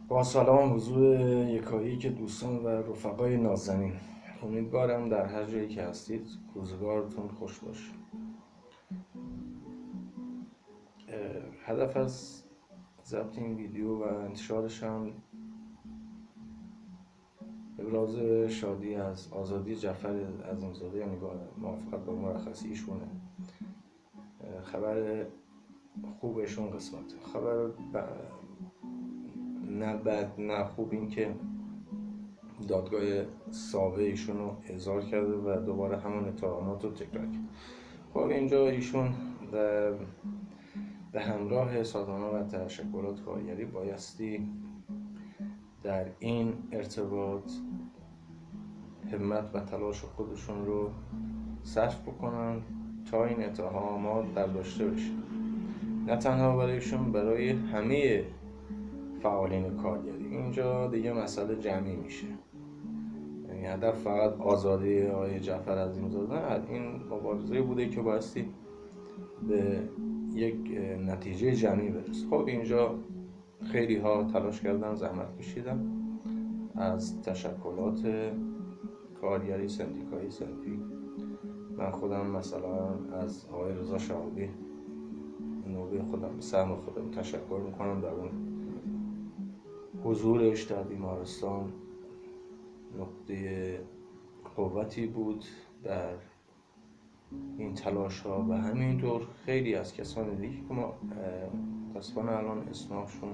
با سلام حضور یکایی که دوستان و رفقای نازنین، امیدوارم در هر جایی که هستید روزگارتون خوش باشه. هدف از ضبط این ویدیو و انتشارش هم ابراز شادی از آزادی جعفر عظیمزاده، یعنی با موافقت با مرخصی ایشونه. خبر خوبشون قسمت خبر نه بد نه خوب این که دادگاه ساوه ایشون رو احضار کرده و دوباره همون اتهامات رو تکرار کرد. خب اینجا ایشون به همراه سازمان و تشکلات کارگری بایستی در این ارتباط همت و تلاش خودشون رو صرف بکنن تا این اتهامات برداشته بشه، نه تنها برایشون، برای همه فعالین کارگری. اینجا دیگه مسئله جمعی میشه، یعنی هدف فقط آزادی آقای جعفر عظیمزاده نه، این مبارزه بوده که بایستی به یک نتیجه جمعی برسه. خب اینجا خیلی ها تلاش کردن، زحمت کشیدن، از تشکلات کارگری، سندیکایی، صنفی. من خودم مثلا از آقای رضا شهابی نوبه خودم، سهم خودم تشکر میکنم. در اون حضورش در بیمارستان نقطه قوتی بود در این تلاش ها و همینطور خیلی از کسان دیگه که ما متاسفانه الان اسمشون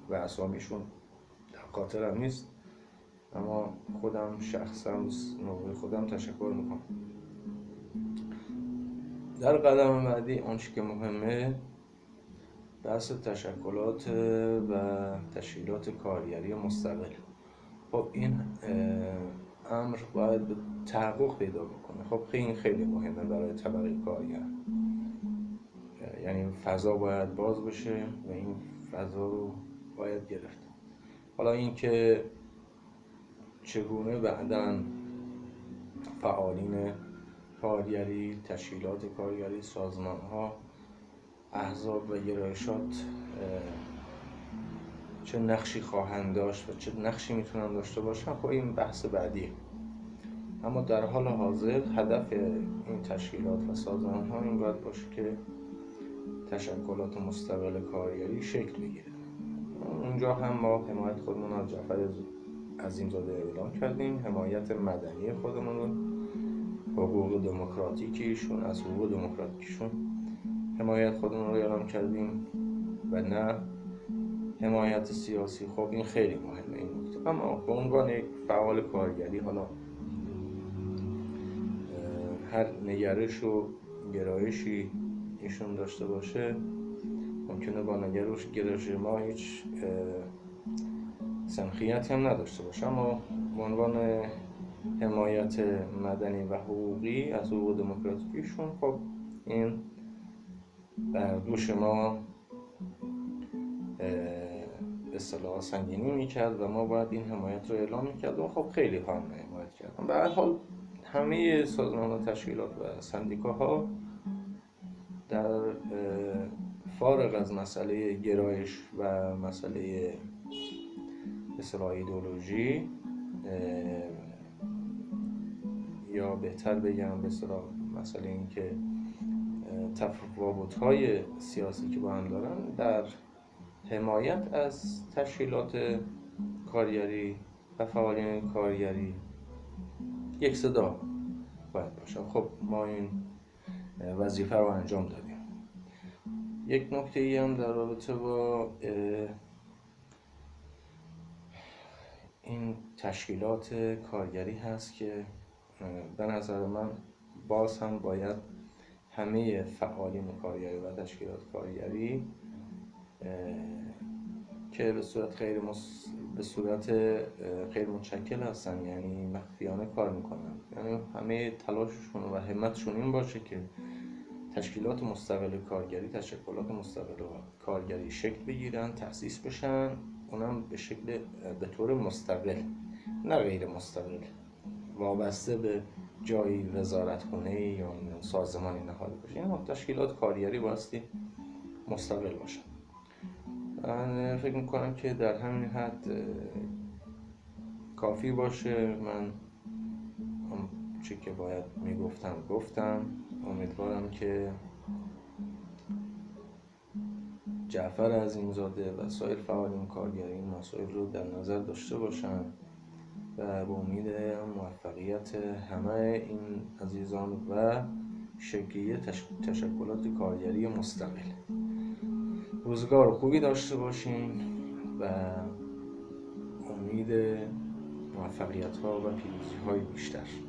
و اسامیشون در خاطرم نیست، اما خودم شخصا نوبه خودم تشکر میکنم. در قدم بعدی آنچه که مهمه بحث تشکلات و تشکیلات کارگری مستقل. خب این امر باید به تحقق پیدا بکنه. خب این خیلی مهمه برای طبقه کارگر، یعنی فضا باید باز بشه و این فضا رو باید گرفت. حالا این که چگونه بعداً فعالین کارگری، تشکیلات کارگری، سازمان‌ها، احزاب و گرایشات چه نقشی خواهند داشت و چه نقشی میتونن داشته باشن، خب این بحث بعدیه. اما در حال حاضر هدف این تشکیلات و سازمان‌ها این باید باشه که تشکلات مستقل کارگری شکل بگیره. اونجا هم ما حمایت خودمون از جعفر عظیمزاده اعلام کردیم، حمایت مدنی خودمون رو، حقوق دموکراتیکیشون، از حقوق دموکراتیکشون حمایت خودمون رو اعلام کردیم و نه حمایت سیاسی. خب این خیلی مهمه این نکته. اما به عنوان یک فعال کارگری، حالا هر نگرش و گرایشی ایشون داشته باشه، ممکنه با گرایش ما هیچ سنخیتی هم نداشته باشه، اما به عنوان حمایت مدنی و حقوقی از حقوق دموکراتیکیشون، خب این بر دوش ما به اصطلاح سنگینی میکرد و ما باید این حمایت رو اعلام میکرد و خب خیلی هم حمایت کردن. به هر حال همه سازمان و تشکیلات و سندیکاها در فارغ از مسئله گرایش و مسئله اصطلاح ایدئولوژی، یا بهتر بگم به اصطلاح مسئله این که تفاوت‌های سیاسی که با هم دارن، در حمایت از تشکیلات کارگری و فعالین کارگری یک صدا باید باشه. خب ما این وظیفه رو انجام دادیم. یک نکته ای هم در رابطه با این تشکیلات کارگری هست که به نظر من باز هم باید همه فعالین کارگری و تشکیلات کارگری که به صورت غیر متشکل هستن، یعنی مخفیانه کار میکنن، یعنی همه تلاششون و همتشون این باشه که تشکیلات مستقل کارگری، تشکلات مستقل کارگری شکل بگیرن، تأسیس بشن، اونم به طور مستقل، نه غیر مستقل، وابسته به جایی وزارتخونه یا سازمانی نهاده باشه. یعنی تشکیلات کارگری بایستی مستقل باشن. من فکر میکنم که در همین حد کافی باشه. من چه که باید گفتم. امیدوارم که جعفر عظیمزاده و سایر فعالین کارگری این مسائل رو در نظر داشته باشن و به امید موفقیت همه این عزیزان و شکلی تشکلات کارگری مستقل. روزگار خوبی داشته باشین و امید موفقیت ها و پیروزی های بیشتر.